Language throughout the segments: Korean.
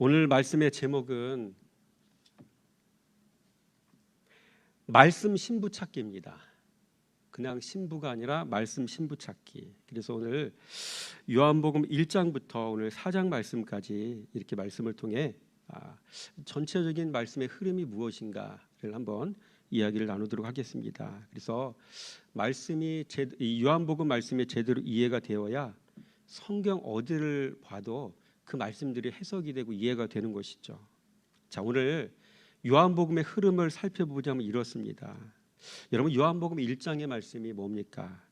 오늘 말씀의 제목은 말씀 신부 찾기입니다. 그냥 신부가 아니라 말씀 신부 찾기. 그래서 오늘 요한복음 1장부터 오늘 4장 말씀까지 이렇게 말씀을 통해 전체적인 말씀의 흐름이 무엇인가를 한번 이야기를 나누도록 하겠습니다. 그래서 이 요한복음 말씀이 제대로 이해가 되어야 성경 어디를 봐도 그 말씀들이 해석이 되고 이해가 되는 것이죠. 자, 오늘 요한복음의 흐름을 살펴보자면 이렇습니다. 여러분, 요한복음 1장의 말씀이 뭡니까?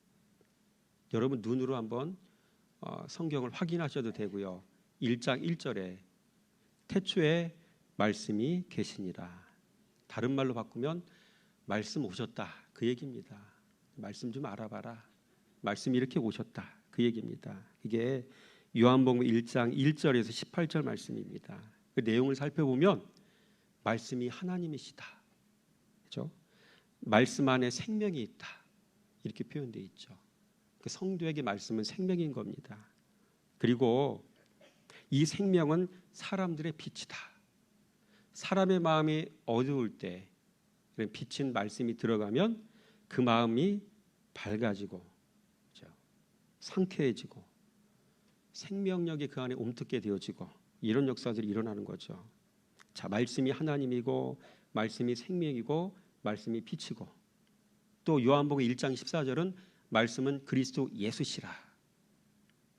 여러분 눈으로 한번 성경을 확인하셔도 되고요. 1장 1절에 태초에 말씀이 계시니라. 다른 말로 바꾸면 말씀 오셨다, 그 얘기입니다. 말씀 좀 알아봐라. 말씀이 이렇게 오셨다, 그 얘기입니다. 이게 요한복음 1장 1절에서 18절 말씀입니다. 그 내용을 살펴보면 말씀이 하나님이시다, 그렇죠? 말씀 안에 생명이 있다, 이렇게 표현되어 있죠. 그 성도에게 말씀은 생명인 겁니다. 그리고 이 생명은 사람들의 빛이다. 사람의 마음이 어두울 때 빛인 말씀이 들어가면 그 마음이 밝아지고, 그렇죠? 상쾌해지고 생명력이 그 안에 옴뜯게 되어지고, 이런 역사들이 일어나는 거죠. 자, 말씀이 하나님이고 말씀이 생명이고 말씀이 빛이고, 또 요한복음 1장 14절은 말씀은 그리스도 예수시라.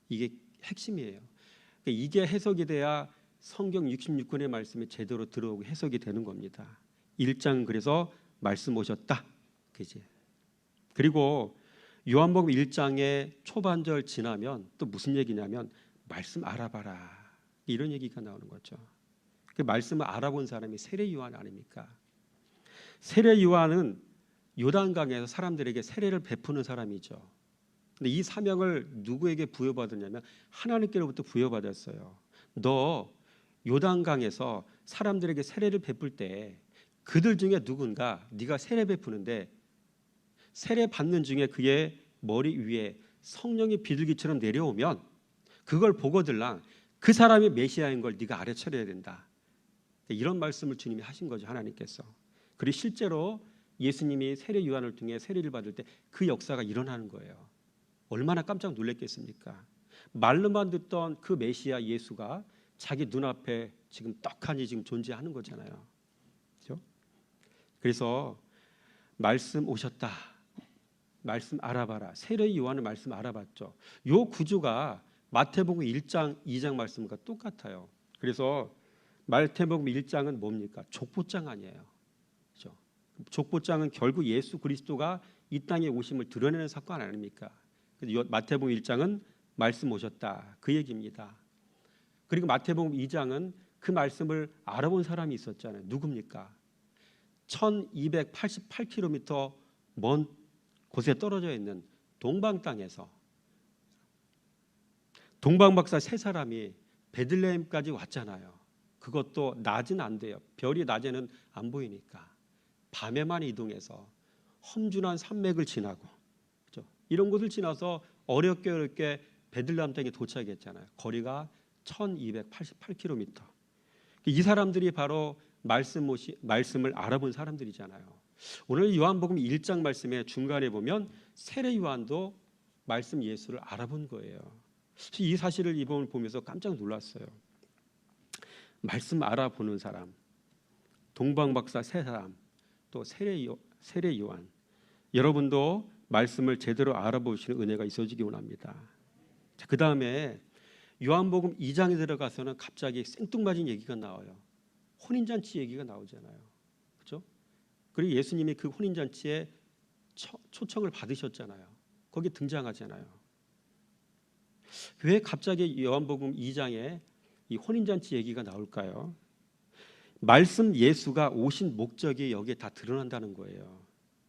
이게 핵심이에요. 그러니까 이게 해석이 돼야 성경 66권의 말씀이 제대로 들어오고 해석이 되는 겁니다. 1장 그래서 말씀 오셨다, 그지? 그리고 요한복음 1장의 초반절 지나면 또 무슨 얘기냐면 말씀 알아봐라, 이런 얘기가 나오는 거죠. 그 말씀을 알아본 사람이 세례 요한 아닙니까? 세례 요한은 요단강에서 사람들에게 세례를 베푸는 사람이죠. 근데 이 사명을 누구에게 부여받았냐면 하나님께로부터 부여받았어요. 너 요단강에서 사람들에게 세례를 베풀 때 그들 중에 누군가 네가 세례 베푸는데 세례 받는 중에 그의 머리 위에 성령이 비둘기처럼 내려오면 그걸 보고들랑 그 사람이 메시아인 걸 네가 알아차려야 된다. 이런 말씀을 주님이 하신 거죠, 하나님께서. 그리고 실제로 예수님이 세례 요한을 통해 세례를 받을 때 그 역사가 일어나는 거예요. 얼마나 깜짝 놀랐겠습니까? 말로만 듣던 그 메시아 예수가 자기 눈앞에 지금 떡하니 지금 존재하는 거잖아요. 그렇죠? 그래서 말씀 오셨다, 말씀 알아봐라. 세례 요한의 말씀 알아봤죠. 요 구조가 마태복음 1장 2장 말씀과 똑같아요. 그래서 마태복음 1장은 뭡니까? 족보장 아니에요, 그렇죠? 족보장은 결국 예수 그리스도가 이 땅에 오심을 드러내는 사건 아닙니까? 그래서 마태복음 1장은 말씀 오셨다, 그 얘기입니다. 그리고 마태복음 2장은 그 말씀을 알아본 사람이 있었잖아요. 누굽니까? 1288km 먼 곳에 떨어져 있는 동방 땅에서 동방박사 세 사람이 베들레헴까지 왔잖아요. 그것도 낮은 안 돼요. 별이 낮에는 안 보이니까 밤에만 이동해서 험준한 산맥을 지나고, 그렇죠? 이런 곳을 지나서 어렵게 베들레헴 땅에 도착했잖아요. 거리가 1288km. 이 사람들이 바로 말씀을 알아본 사람들이잖아요. 오늘 요한복음 1장 말씀의 중간에 보면 세례 요한도 말씀 예수를 알아본 거예요. 이 사실을 이번을 보면서 깜짝 놀랐어요. 말씀 알아보는 사람, 동방박사 세 사람, 또 세례 요한, 여러분도 말씀을 제대로 알아보시는 은혜가 있어지기 원합니다. 그 다음에 요한복음 2장에 들어가서는 갑자기 생뚱맞은 얘기가 나와요. 혼인잔치 얘기가 나오잖아요, 그렇죠? 그리고 예수님이 그 혼인잔치에 초청을 받으셨잖아요. 거기 등장하잖아요. 왜 갑자기 요한복음 2장에 이 혼인잔치 얘기가 나올까요? 말씀 예수가 오신 목적이 여기에 다 드러난다는 거예요.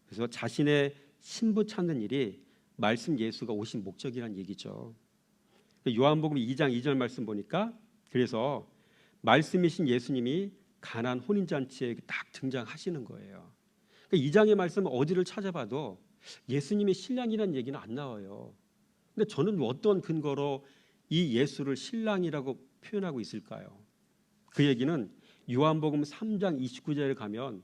그래서 자신의 신부 찾는 일이 말씀 예수가 오신 목적이라는 얘기죠. 요한복음 2장 2절 말씀 보니까 그래서 말씀이신 예수님이 가나안 혼인잔치에 딱 등장하시는 거예요. 그러니까 2장의 말씀은 어디를 찾아봐도 예수님이 신랑이라는 얘기는 안 나와요. 근데 저는 어떤 근거로 이 예수를 신랑이라고 표현하고 있을까요? 그 얘기는 요한복음 3장 29절에 가면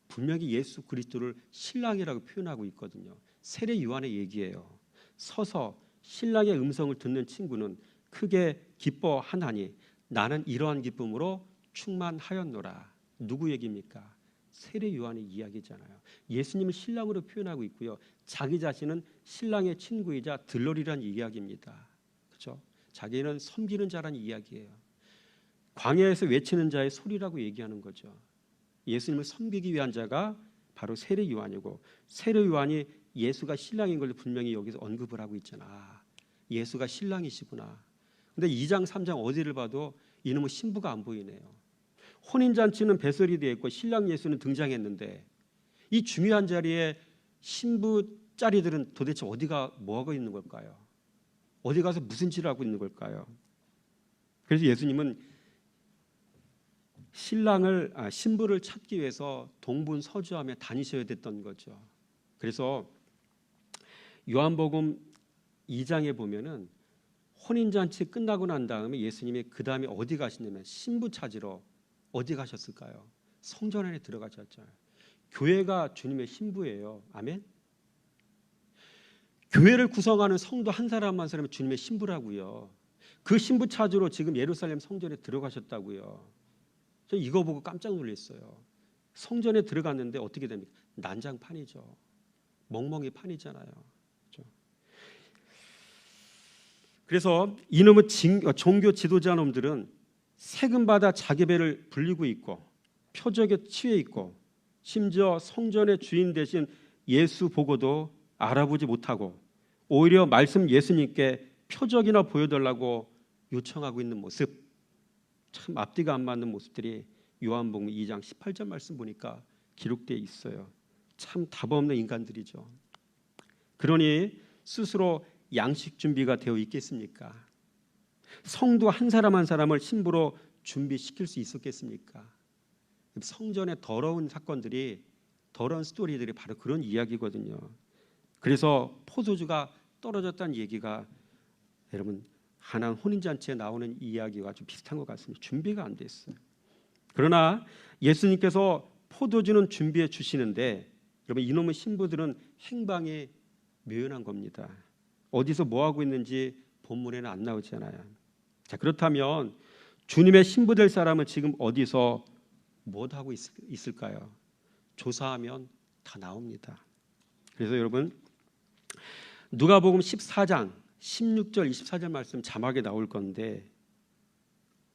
분명히 예수 그리스도를 신랑이라고 표현하고 있거든요. 세례 요한의 얘기예요. 서서 신랑의 음성을 듣는 친구는 크게 기뻐하나니 나는 이러한 기쁨으로 충만하였노라. 누구 얘기입니까? 세례 요한의 이야기잖아요. 예수님을 신랑으로 표현하고 있고요. 자기 자신은 신랑의 친구이자 들러리란 이야기입니다. 그렇죠? 자기는 섬기는 자라는 이야기예요. 광야에서 외치는 자의 소리라고 얘기하는 거죠. 예수님을 섬기기 위한 자가 바로 세례 요한이고, 세례 요한이 예수가 신랑인 걸 분명히 여기서 언급을 하고 있잖아. 예수가 신랑이시구나. 근데 2장 3장 어디를 봐도 이놈의 신부가 안 보이네요. 혼인잔치는 배설이 되어 있고 신랑 예수는 등장했는데 이 중요한 자리에 신부 자리들은 도대체 어디가 뭐하고 있는 걸까요? 어디 가서 무슨 짓을 하고 있는 걸까요? 그래서 예수님은 신부를 찾기 위해서 동분서주하며 다니셔야 됐던 거죠. 그래서 요한복음 2장에 보면은 혼인잔치 끝나고 난 다음에 예수님이 그 다음에 어디 가시냐면 신부 찾으러 어디 가셨을까요? 성전 안에 들어가셨잖아요. 교회가 주님의 신부예요. 아멘. 교회를 구성하는 성도 한 사람 한 사람이 주님의 신부라고요. 그 신부 찾으러 지금 예루살렘 성전에 들어가셨다고요. 저 이거 보고 깜짝 놀랐어요. 성전에 들어갔는데 어떻게 됩니까? 난장판이죠. 멍멍이 판이잖아요. 그렇죠? 그래서 이놈의 종교 지도자 놈들은 세금 받아 자기 배를 불리고 있고 표적에 취해 있고 심지어 성전의 주인 대신 예수 보고도 알아보지 못하고 오히려 말씀 예수님께 표적이나 보여달라고 요청하고 있는 모습, 참 앞뒤가 안 맞는 모습들이 요한복음 2장 18절 말씀 보니까 기록되어 있어요. 참 답 없는 인간들이죠. 그러니 스스로 양식 준비가 되어 있겠습니까? 성도 한 사람 한 사람을 신부로 준비시킬 수 있었겠습니까? 성전의 더러운 사건들이, 더러운 스토리들이 바로 그런 이야기거든요. 그래서 포도주가 떨어졌다는 얘기가 여러분 가나안 혼인잔치에 나오는 이야기와 좀 비슷한 것 같습니다. 준비가 안 됐어요. 그러나 예수님께서 포도주는 준비해 주시는데 여러분 이놈의 신부들은 행방이 묘연한 겁니다. 어디서 뭐 하고 있는지 본문에는 안 나오잖아요. 자, 그렇다면 주님의 신부 될 사람은 지금 어디서 뭐 하고 있을까요? 조사하면 다 나옵니다. 그래서 여러분 누가복음 14장 16절 24절 말씀 자막에 나올 건데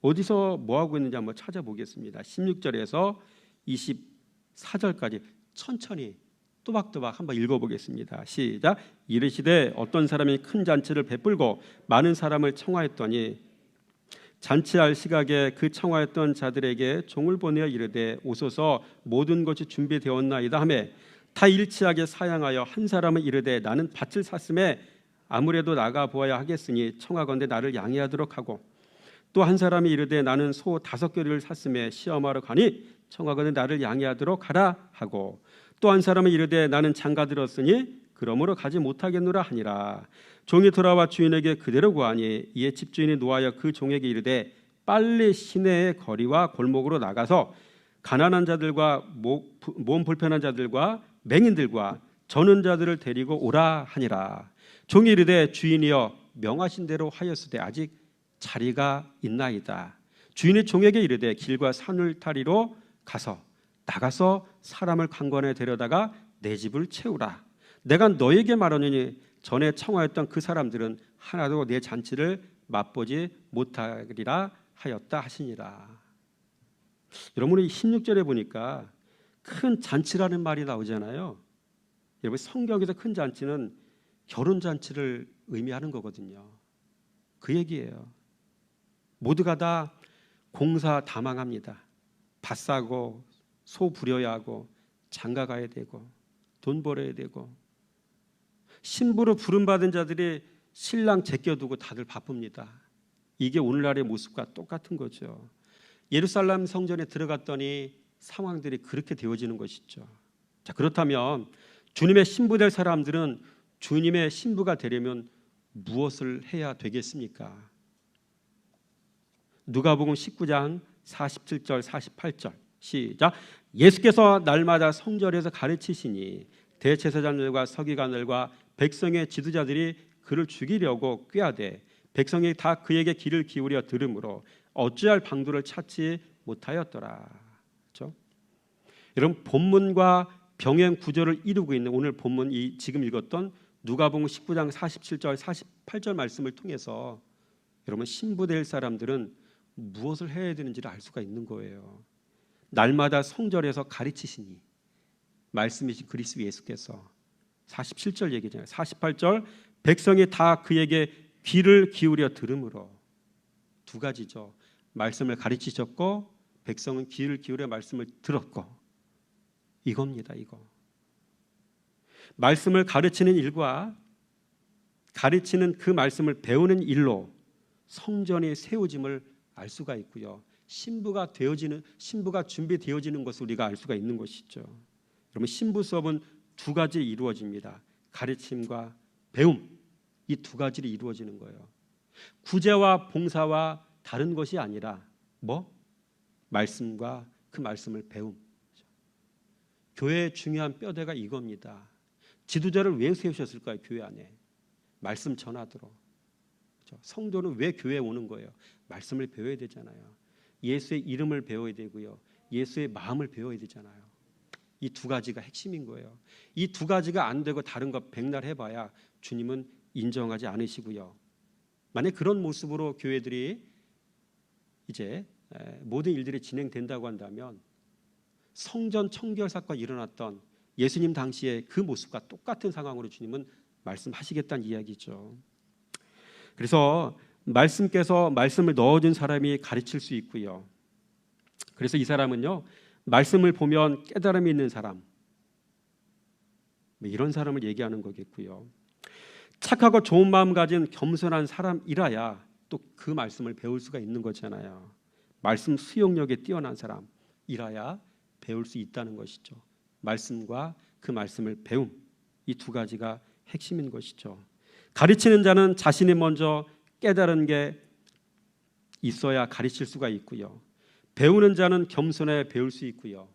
어디서 뭐 하고 있는지 한번 찾아보겠습니다. 16절에서 24절까지 천천히 또박또박 한번 읽어보겠습니다. 시작. 이르시되 어떤 사람이 큰 잔치를 베풀고 많은 사람을 청하였더니 잔치할 시각에 그 청하였던 자들에게 종을 보내어 이르되 오소서 모든 것이 준비되었나이다 하매 다 일치하게 사양하여 한 사람은 이르되 나는 밭을 샀음에 아무래도 나가 보아야 하겠으니 청하건대 나를 양해하도록 하고 또 한 사람이 이르되 나는 소 5겨리를 샀음에 시험하러 가니 청하건대 나를 양해하도록 하라 하고 또 한 사람은 이르되 나는 장가 들었으니 그러므로 가지 못하겠노라 하니라. 종이 돌아와 주인에게 그대로 구하니 이에 집주인이 노하여 그 종에게 이르되 빨리 시내의 거리와 골목으로 나가서 가난한 자들과 몸 불편한 자들과 맹인들과 저는 자들을 데리고 오라 하니라. 종이 이르되 주인이여 명하신 대로 하였으되 아직 자리가 있나이다. 주인이 종에게 이르되 길과 산울타리로 나가서 사람을 관관에 데려다가 내 집을 채우라. 내가 너에게 말하노니 전에 청하였던 그 사람들은 하나도 내 잔치를 맛보지 못하리라 하였다 하시니라. 여러분이 16절에 보니까 큰 잔치라는 말이 나오잖아요. 여러분 성경에서 큰 잔치는 결혼 잔치를 의미하는 거거든요. 그 얘기예요. 모두가 다 공사 다망합니다. 밭 사고 소 부려야 하고 장가 가야 되고 돈 벌어야 되고 신부로 부름받은 자들이 신랑 제껴두고 다들 바쁩니다. 이게 오늘날의 모습과 똑같은 거죠. 예루살렘 성전에 들어갔더니 상황들이 그렇게 되어지는 것이죠. 자, 그렇다면 주님의 신부 될 사람들은 주님의 신부가 되려면 무엇을 해야 되겠습니까? 누가복음 19장 47절 48절 시작. 예수께서 날마다 성전에서 가르치시니 대제사장들과 서기관들과 백성의 지도자들이 그를 죽이려고 꾀하되 백성이 다 그에게 귀를 기울여 들으므로 어찌할 방도를 찾지 못하였더라. 그렇죠? 여러분, 본문과 병행 구절을 이루고 있는 오늘 본문, 이 지금 읽었던 누가복음 19장 47절 48절 말씀을 통해서 여러분, 신부 될 사람들은 무엇을 해야 되는지를 알 수가 있는 거예요. 날마다 성전에서 가르치시니, 말씀이신 그리스도 예수께서 47절 얘기잖아요. 48절 백성이 다 그에게 귀를 기울여 들으므로. 두 가지죠. 말씀을 가르치셨고 백성은 귀를 기울여 말씀을 들었고, 이겁니다. 이거 말씀을 가르치는 일과 가르치는 그 말씀을 배우는 일로 성전이 세워짐을 알 수가 있고요. 신부가 준비되어지는 것을 우리가 알 수가 있는 것이죠. 여러분, 신부 수업은 두 가지 이루어집니다. 가르침과 배움, 이 두 가지로 이루어지는 거예요. 구제와 봉사와 다른 것이 아니라 말씀과 그 말씀을 배움. 교회의 중요한 뼈대가 이겁니다. 지도자를 왜 세우셨을까요? 교회 안에 말씀 전하도록. 성도는 왜 교회에 오는 거예요? 말씀을 배워야 되잖아요. 예수의 이름을 배워야 되고요. 예수의 마음을 배워야 되잖아요. 이 두 가지가 핵심인 거예요. 이 두 가지가 안 되고 다른 거 백날 해봐야 주님은 인정하지 않으시고요. 만약 그런 모습으로 교회들이 이제 모든 일들이 진행된다고 한다면 성전 청결 사건이 일어났던 예수님 당시에 그 모습과 똑같은 상황으로 주님은 말씀하시겠다는 이야기죠. 그래서 말씀께서 말씀을 넣어준 사람이 가르칠 수 있고요. 그래서 이 사람은요, 말씀을 보면 깨달음이 있는 사람, 이런 사람을 얘기하는 거겠고요. 착하고 좋은 마음 가진 겸손한 사람이라야 또 그 말씀을 배울 수가 있는 거잖아요. 말씀 수용력에 뛰어난 사람이라야 배울 수 있다는 것이죠. 말씀과 그 말씀을 배움, 이 두 가지가 핵심인 것이죠. 가르치는 자는 자신이 먼저 깨달은 게 있어야 가르칠 수가 있고요. 배우는 자는 겸손해 배울 수 있고요.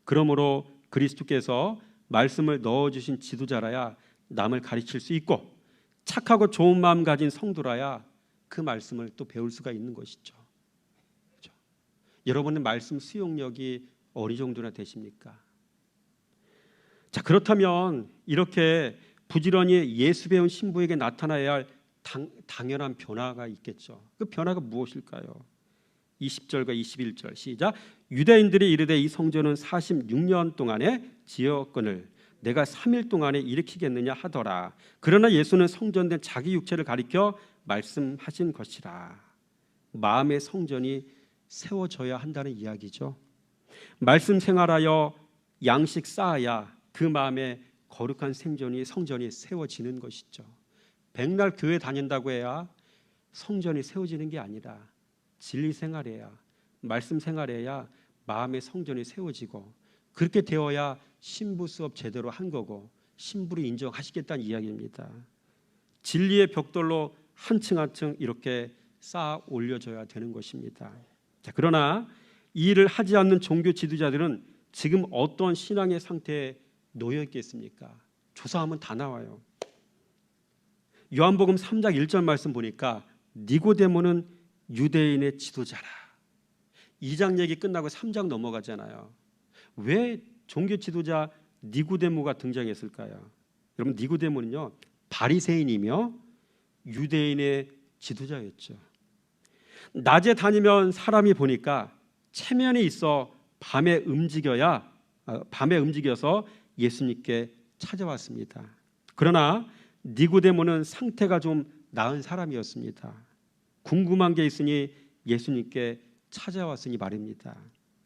그러므로 그리스도께서 말씀을 넣어주신 지도자라야 남을 가르칠 수 있고, 착하고 좋은 마음 가진 성도라야 그 말씀을 또 배울 수가 있는 것이죠. 그렇죠? 여러분의 말씀 수용력이 어느 정도나 되십니까? 자, 그렇다면 이렇게 부지런히 예수 배운 신부에게 나타나야 할 당연한 변화가 있겠죠. 그 변화가 무엇일까요? 20절과 21절 시작. 유대인들이 이르되 이 성전은 46년 동안에 지었거늘 내가 3일 동안에 일으키겠느냐 하더라. 그러나 예수는 성전된 자기 육체를 가리켜 말씀하신 것이라. 마음의 성전이 세워져야 한다는 이야기죠. 말씀 생활하여 양식 쌓아야 그 마음에 거룩한 성전이 세워지는 것이죠. 백날 교회 다닌다고 해야 성전이 세워지는 게 아니라 진리 생활해야, 말씀 생활해야 마음의 성전이 세워지고, 그렇게 되어야 신부 수업 제대로 한 거고 신부를 인정하시겠다는 이야기입니다. 진리의 벽돌로 한층 한층 이렇게 쌓아 올려져야 되는 것입니다. 자, 그러나 이 일을 하지 않는 종교 지도자들은 지금 어떤 신앙의 상태에 놓여 있겠습니까? 조사하면 다 나와요. 요한복음 3장 1절 말씀 보니까 니고데모는 유대인의 지도자라. 2장 얘기 끝나고 3장 넘어가잖아요. 왜 종교 지도자 니고데모가 등장했을까요? 여러분, 니고데모는요, 바리새인이며 유대인의 지도자였죠. 낮에 다니면 사람이 보니까 체면이 있어 밤에 움직여서 예수님께 찾아왔습니다. 그러나 니고데모는 상태가 좀 나은 사람이었습니다. 궁금한 게 있으니 예수님께 찾아왔으니 말입니다.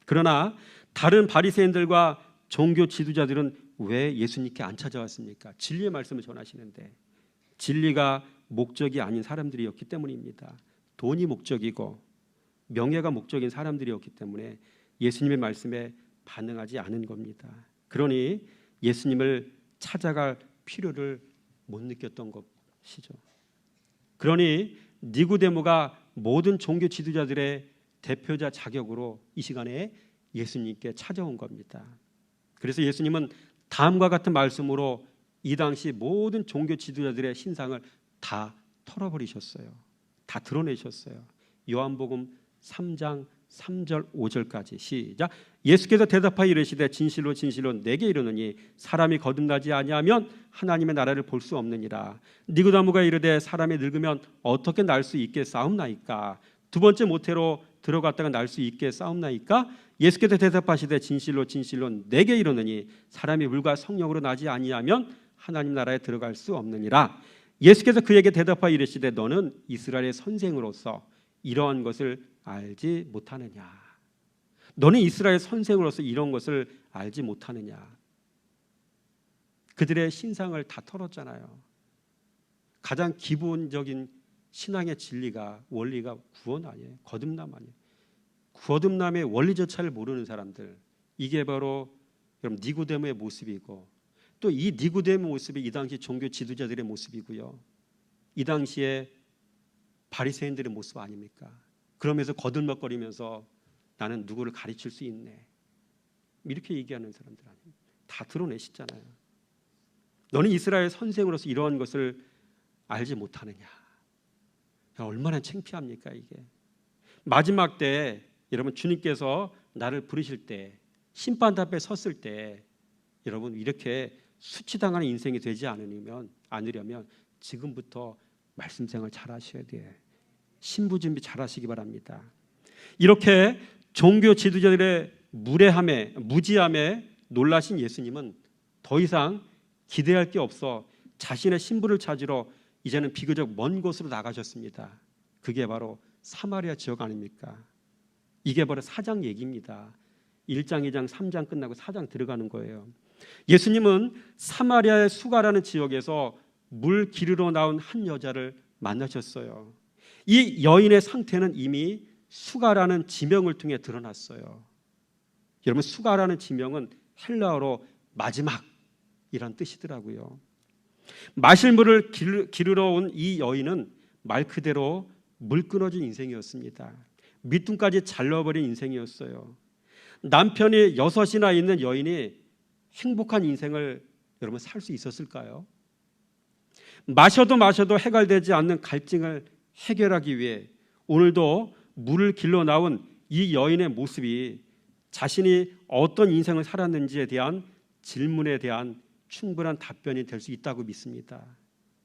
그러나 다른 바리새인들과 종교 지도자들은 왜 예수님께 안 찾아왔습니까? 진리의 말씀을 전하시는데 진리가 목적이 아닌 사람들이었기 때문입니다. 돈이 목적이고 명예가 목적인 사람들이었기 때문에 예수님의 말씀에 반응하지 않은 겁니다. 그러니 예수님을 찾아갈 필요를 못 느꼈던 것이죠. 그러니 니고데모가 모든 종교 지도자들의 대표자 자격으로 이 시간에 예수님께 찾아온 겁니다. 그래서 예수님은 다음과 같은 말씀으로 이 당시 모든 종교 지도자들의 신상을 다 털어버리셨어요. 다 드러내셨어요. 요한복음 3장 3절 5절까지 시작. 예수께서 대답하여 이르시되 진실로 진실로 내게 이르노니 사람이 거듭나지 아니하면 하나님의 나라를 볼 수 없느니라. 니고데모가 이르되 사람이 늙으면 어떻게 날 수 있겠사옵나이까? 두 번째 모태로 들어갔다가 날 수 있겠사옵나이까? 예수께서 대답하시되 진실로 진실로 내게 이르노니 사람이 물과 성령으로 나지 아니하면 하나님 나라에 들어갈 수 없느니라. 예수께서 그에게 대답하여 이르시되 너는 이스라엘의 선생으로서 이러한 것을 알지 못하느냐? 너는 이스라엘 선생으로서 이런 것을 알지 못하느냐? 그들의 신상을 다 털었잖아요. 가장 기본적인 신앙의 진리가 원리가 구원 아니에요. 거듭남 아니에요. 거듭남의 원리조차를 모르는 사람들, 이게 바로 여러분 니고데모의 모습이고, 또 이 니고데모 모습이 이 당시 종교 지도자들의 모습이고요. 이 당시에 바리새인들의 모습 아닙니까? 그러면서 거들먹거리면서 나는 누구를 가르칠 수 있네, 이렇게 얘기하는 사람들 아닙니까? 다 드러내시잖아요. 너는 이스라엘 선생으로서 이러한 것을 알지 못하느냐? 얼마나 창피합니까 이게. 마지막 때 여러분 주님께서 나를 부르실 때, 심판 앞에 섰을 때 여러분 이렇게 수치당하는 인생이 되지 않으려면 지금부터 말씀 생활 잘 하셔야 돼요. 신부 준비 잘 하시기 바랍니다. 이렇게 종교 지도자들의 무지함에 놀라신 예수님은 더 이상 기대할 게 없어 자신의 신부를 찾으러 이제는 비교적 먼 곳으로 나가셨습니다. 그게 바로 사마리아 지역 아닙니까? 이게 바로 4장 얘기입니다. 1장, 2장, 3장 끝나고 4장 들어가는 거예요. 예수님은 사마리아의 수가라는 지역에서 물 기르러 나온 한 여자를 만나셨어요. 이 여인의 상태는 이미 수가라는 지명을 통해 드러났어요. 여러분 수가라는 지명은 헬라어로 마지막이란 뜻이더라고요. 마실 물을 기르러 온 이 여인은 말 그대로 물 끊어진 인생이었습니다. 밑둥까지 잘라버린 인생이었어요. 남편이 6이나 있는 여인이 행복한 인생을 여러분 살 수 있었을까요? 마셔도 해결되지 않는 갈증을 해결하기 위해 오늘도 물을 길러 나온 이 여인의 모습이 자신이 어떤 인생을 살았는지에 대한 질문에 대한 충분한 답변이 될 수 있다고 믿습니다.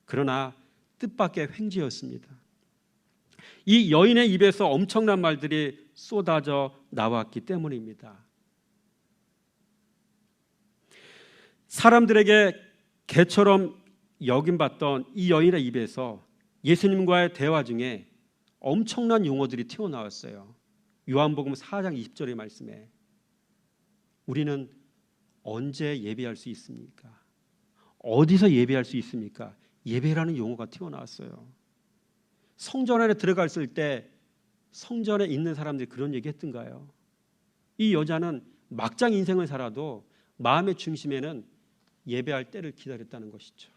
그러나 뜻밖의 횡재였습니다. 이 여인의 입에서 엄청난 말들이 쏟아져 나왔기 때문입니다. 사람들에게 개처럼 여김받던 이 여인의 입에서 예수님과의 대화 중에 엄청난 용어들이 튀어나왔어요. 요한복음 4장 20절의 말씀에 우리는 언제 예배할 수 있습니까? 어디서 예배할 수 있습니까? 예배라는 용어가 튀어나왔어요. 성전 안에 들어갔을 때 성전에 있는 사람들이 그런 얘기 했던가요? 이 여자는 막장 인생을 살아도 마음의 중심에는 예배할 때를 기다렸다는 것이죠.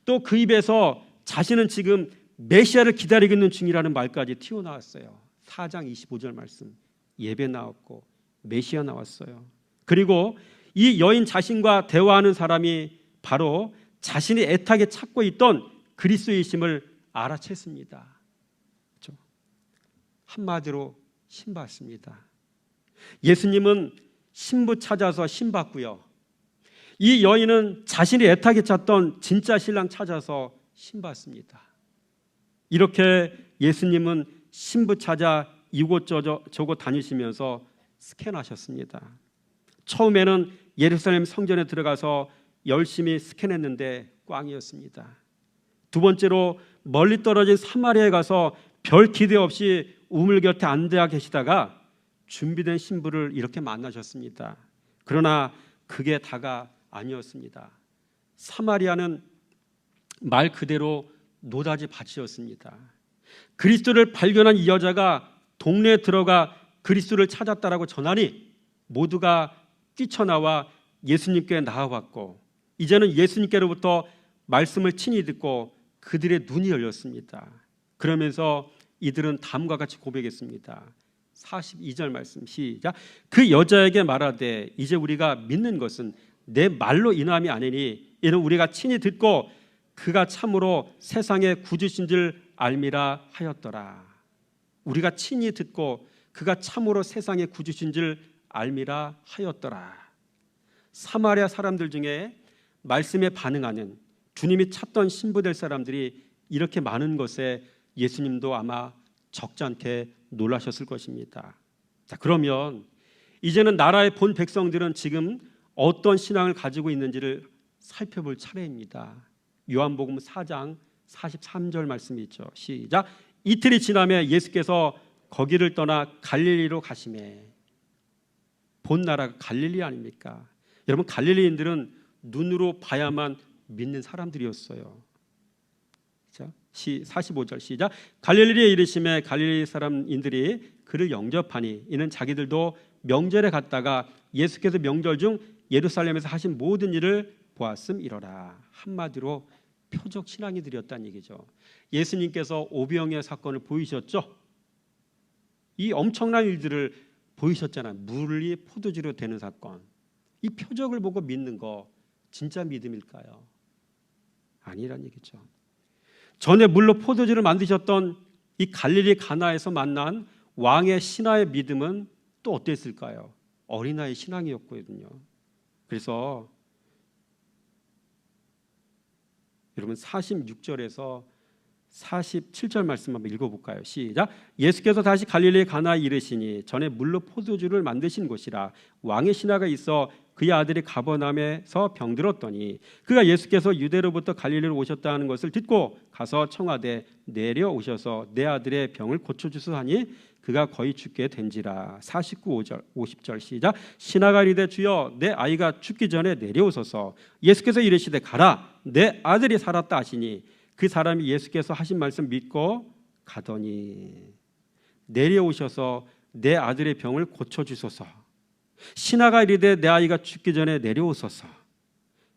또 그 입에서 자신은 지금 메시아를 기다리고 있는 중이라는 말까지 튀어나왔어요. 4장 25절 말씀, 예배 나왔고 메시아 나왔어요. 그리고 이 여인 자신과 대화하는 사람이 바로 자신이 애타게 찾고 있던 그리스도이심을 알아챘습니다. 그렇죠? 한마디로 신받습니다. 예수님은 신부 찾아서 신받고요. 이 여인은 자신이 애타게 찾던 진짜 신랑 찾아서 신받습니다. 이렇게 예수님은 신부 찾아 이곳저곳 다니시면서 스캔하셨습니다. 처음에는 예루살렘 성전에 들어가서 열심히 스캔했는데 꽝이었습니다. 두 번째로 멀리 떨어진 사마리아에 가서 별 기대 없이 우물 곁에 앉아 계시다가 준비된 신부를 이렇게 만나셨습니다. 그러나 그게 다가 아니었습니다. 사마리아는 말 그대로 노다지 밭이었습니다. 그리스도를 발견한 이 여자가 동네에 들어가 그리스도를 찾았다라고 전하니 모두가 뛰쳐나와 예수님께 나아왔고 이제는 예수님께로부터 말씀을 친히 듣고 그들의 눈이 열렸습니다. 그러면서 이들은 다음과 같이 고백했습니다. 42절 말씀 시작. 그 여자에게 말하되 이제 우리가 믿는 것은 내 말로 인함이 아니니 이는 우리가 친히 듣고 그가 참으로 세상의 구주신 줄 알미라 하였더라. 우리가 친히 듣고 그가 참으로 세상의 구주신 줄 알미라 하였더라. 사마리아 사람들 중에 말씀에 반응하는 주님이 찾던 신부될 사람들이 이렇게 많은 것에 예수님도 아마 적잖게 놀라셨을 것입니다. 자, 그러면 이제는 나라의 본 백성들은 지금 어떤 신앙을 가지고 있는지를 살펴볼 차례입니다. 요한복음 4장 43절 말씀이 있죠. 시작. 이틀이 지나매 예수께서 거기를 떠나 갈릴리로 가시매. 본 나라가 갈릴리 아닙니까? 여러분, 갈릴리인들은 눈으로 봐야만 믿는 사람들이었어요. 자, 45절 시작. 갈릴리에 이르시매 갈릴리 사람인들이 그를 영접하니 이는 자기들도 명절에 갔다가 예수께서 명절 중 예루살렘에서 하신 모든 일을 보았음이러라. 한마디로 표적 신앙이들이었다는 얘기죠. 예수님께서 오병이어 사건을 보이셨죠? 이 엄청난 일들을 보이셨잖아요. 물이 포도주로 되는 사건. 이 표적을 보고 믿는 거 진짜 믿음일까요? 아니란 얘기죠. 전에 물로 포도주를 만드셨던 이 갈릴리 가나에서 만난 왕의 신하의 믿음은 또 어땠을까요? 어린아이 신앙이었거든요. 그래서 여러분 46절에서 47절 말씀 한번 읽어볼까요? 시작. 예수께서 다시 갈릴리 가나에 이르시니 전에 물로 포도주를 만드신 곳이라 왕의 신하가 있어 그의 아들이 가버나움에서 병들었더니 그가 예수께서 유대로부터 갈릴리로 오셨다는 것을 듣고 가서 청하되 내려오셔서 내 아들의 병을 고쳐주소서 하니 그가 거의 죽게 된지라. 49절 50절 시작. 신하가 이르되 주여 내 아이가 죽기 전에 내려오소서. 예수께서 이르시되 가라 내 아들이 살았다 하시니 그 사람이 예수께서 하신 말씀 믿고 가더니 내려오셔서 내 아들의 병을 고쳐주소서. 신하가 이르되 내 아이가 죽기 전에 내려오소서.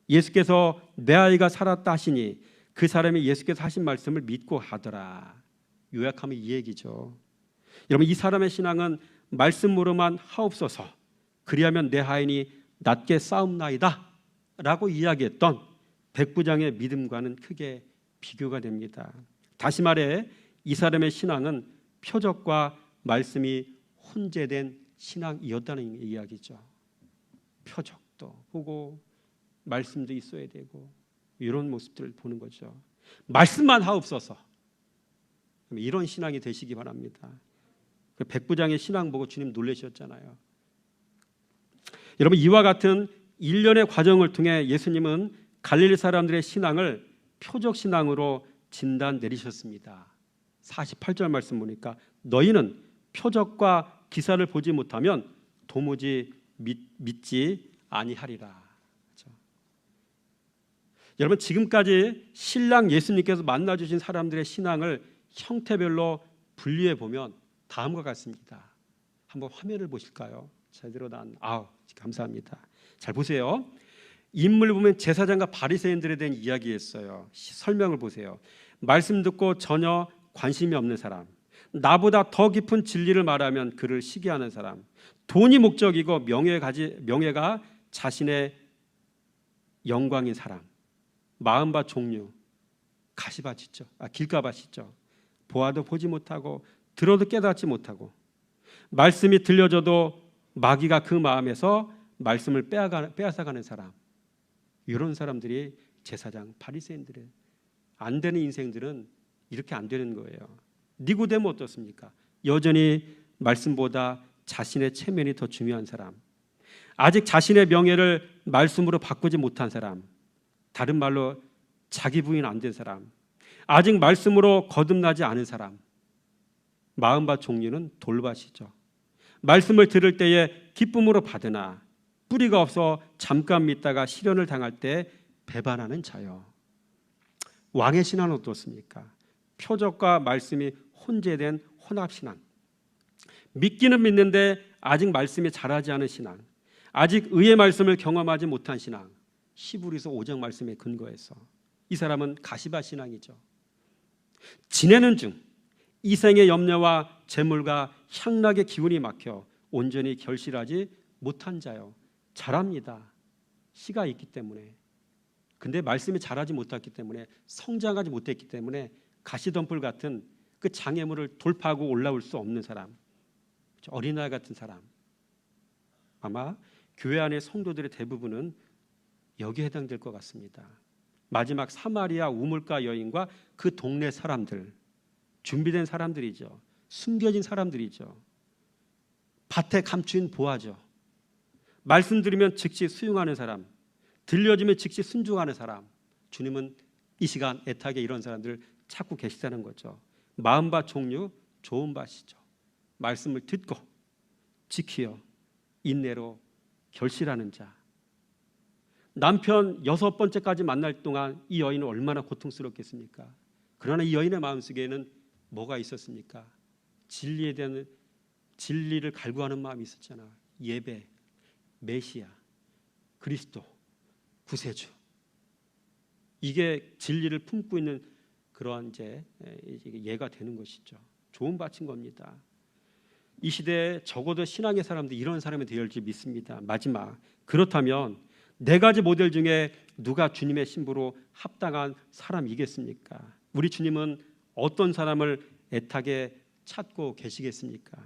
예수께서 내 아이가 살았다 하시니 그 사람이 예수께서 하신 말씀을 믿고 가더라. 요약하면 이 얘기죠. 여러분, 이 사람의 신앙은 말씀으로만 하옵소서 그리하면 내 하인이 낫게 싸움나이다 라고 이야기했던 백부장의 믿음과는 크게 비교가 됩니다. 다시 말해 이 사람의 신앙은 표적과 말씀이 혼재된 신앙이었다는 이야기죠. 표적도 보고 말씀도 있어야 되고 이런 모습들을 보는 거죠. 말씀만 하옵소서. 이런 신앙이 되시기 바랍니다. 백부장의 신앙 보고 주님 놀라셨잖아요. 여러분, 이와 같은 일련의 과정을 통해 예수님은 갈릴리 사람들의 신앙을 표적 신앙으로 진단 내리셨습니다. 48절 말씀 보니까 너희는 표적과 기사를 보지 못하면 도무지 믿지 아니하리라. 그렇죠? 여러분, 지금까지 신랑 예수님께서 만나주신 사람들의 신앙을 형태별로 분류해 보면 다음과 같습니다. 한번 화면을 보실까요? 제대로 감사합니다. 잘 보세요. 인물을 보면 제사장과 바리새인들에 대한 이야기였어요. 설명을 보세요. 말씀 듣고 전혀 관심이 없는 사람, 나보다 더 깊은 진리를 말하면 그를 시기하는 사람, 돈이 목적이고 명예가 자신의 영광인 사람, 마음밭 종류, 가시밭 있죠. 길가밭 있죠. 보아도 보지 못하고 들어도 깨닫지 못하고 말씀이 들려줘도 마귀가 그 마음에서 말씀을 빼앗아가는 사람, 이런 사람들이 제사장 바리새인들의 안 되는 인생들은 이렇게 안 되는 거예요. 니고데모 어떻습니까? 여전히 말씀보다 자신의 체면이 더 중요한 사람, 아직 자신의 명예를 말씀으로 바꾸지 못한 사람, 다른 말로 자기 부인 안 된 사람, 아직 말씀으로 거듭나지 않은 사람. 마음밭 종류는 돌밭이죠. 말씀을 들을 때에 기쁨으로 받으나 뿌리가 없어 잠깐 믿다가 시련을 당할 때 배반하는 자요. 왕의 신앙은 어떻습니까? 표적과 말씀이 혼재된 혼합신앙. 믿기는 믿는데 아직 말씀이 자라지 않은 신앙, 아직 의의 말씀을 경험하지 못한 신앙. 히브리서 5장 말씀에 근거해서 이 사람은 가시밭 신앙이죠. 지내는 중, 이생의 염려와 재물과 향락의 기운이 막혀 온전히 결실하지 못한 자요. 자랍니다. 씨가 있기 때문에. 근데 말씀이 자라지 못했기 때문에, 성장하지 못했기 때문에 가시덤불 같은 그 장애물을 돌파하고 올라올 수 없는 사람, 어린아이 같은 사람. 아마 교회 안의 성도들의 대부분은 여기에 해당될 것 같습니다. 마지막 사마리아 우물가 여인과 그 동네 사람들, 준비된 사람들이죠. 숨겨진 사람들이죠. 밭에 감추인 보아죠. 말씀 들으면 즉시 수용하는 사람, 들려주면 즉시 순종하는 사람. 주님은 이 시간 애타게 이런 사람들을 찾고 계시다는 거죠. 마음밭 종류 좋은 밭이죠. 말씀을 듣고 지키어 인내로 결실하는 자. 남편 6번째까지 만날 동안 이 여인은 얼마나 고통스럽겠습니까? 그러나 이 여인의 마음속에는 뭐가 있었습니까? 진리에 대한, 진리를 갈구하는 마음이 있었잖아. 예배, 메시아, 그리스도, 구세주. 이게 진리를 품고 있는 그러한 이제 예가 되는 것이죠. 좋은 밭인 겁니다. 이 시대에 적어도 신앙의 사람들 이런 사람이 되어야지 믿습니다. 마지막, 그렇다면 네 가지 모델 중에 누가 주님의 신부로 합당한 사람이겠습니까? 우리 주님은 어떤 사람을 애타게 찾고 계시겠습니까?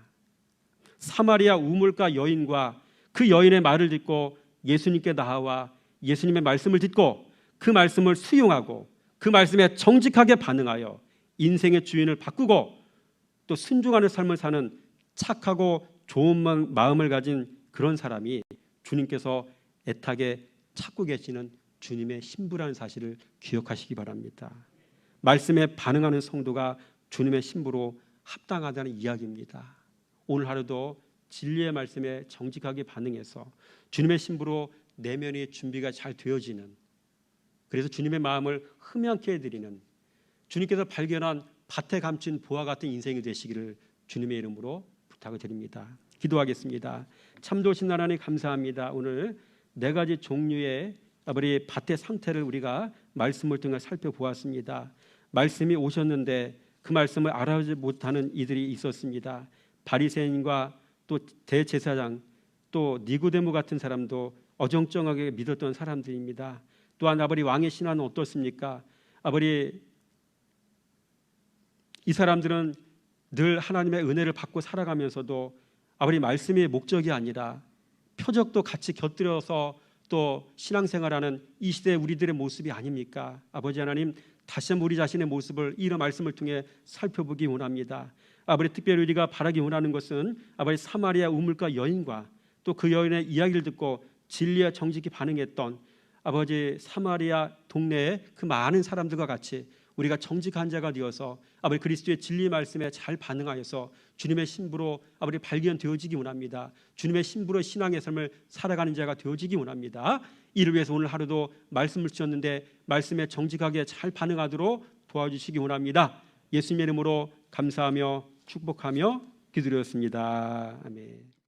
사마리아 우물가 여인과 그 여인의 말을 듣고 예수님께 나아와 예수님의 말씀을 듣고 그 말씀을 수용하고 그 말씀에 정직하게 반응하여 인생의 주인을 바꾸고 또 순종하는 삶을 사는 착하고 좋은 마음을 가진 그런 사람이 주님께서 애타게 찾고 계시는 주님의 신부라는 사실을 기억하시기 바랍니다. 말씀에 반응하는 성도가 주님의 신부로 합당하다는 이야기입니다. 오늘 하루도 진리의 말씀에 정직하게 반응해서 주님의 신부로 내면의 준비가 잘 되어지는, 그래서 주님의 마음을 흠양케 해드리는, 주님께서 발견한 밭에 감춘 보화 같은 인생이 되시기를 주님의 이름으로 부탁을 드립니다. 기도하겠습니다. 참 좋으신 하나님 감사합니다. 오늘 네 가지 종류의 아버지 밭의 상태를 우리가 말씀을 통해 살펴보았습니다. 말씀이 오셨는데 그 말씀을 알아보지 못하는 이들이 있었습니다. 바리새인과 또 대제사장, 또 니고데모 같은 사람도 어정쩡하게 믿었던 사람들입니다. 또한 아버지 왕의 신앙은 어떻습니까? 아버지 이 사람들은 늘 하나님의 은혜를 받고 살아가면서도 아버지 말씀이 목적이 아니라 표적도 같이 곁들여서 또 신앙생활하는 이 시대 우리들의 모습이 아닙니까? 아버지 하나님, 다시 한번 우리 자신의 모습을 이런 말씀을 통해 살펴보기 원합니다. 아버지 특별히 우리가 바라기 원하는 것은 아버지 사마리아 우물가 여인과 또 그 여인의 이야기를 듣고 진리에 정직히 반응했던 아버지 사마리아 동네의 그 많은 사람들과 같이 우리가 정직한 자가 되어서 아버지 그리스도의 진리 말씀에 잘 반응하여서 주님의 신부로 아버지 발견되어지기 원합니다. 주님의 신부로 신앙의 삶을 살아가는 자가 되어지기 원합니다. 이를 위해서 오늘 하루도 말씀을 주셨는데 말씀에 정직하게 잘 반응하도록 도와주시기 원합니다. 예수님의 이름으로 감사하며 축복하며 기도드렸습니다. 아멘.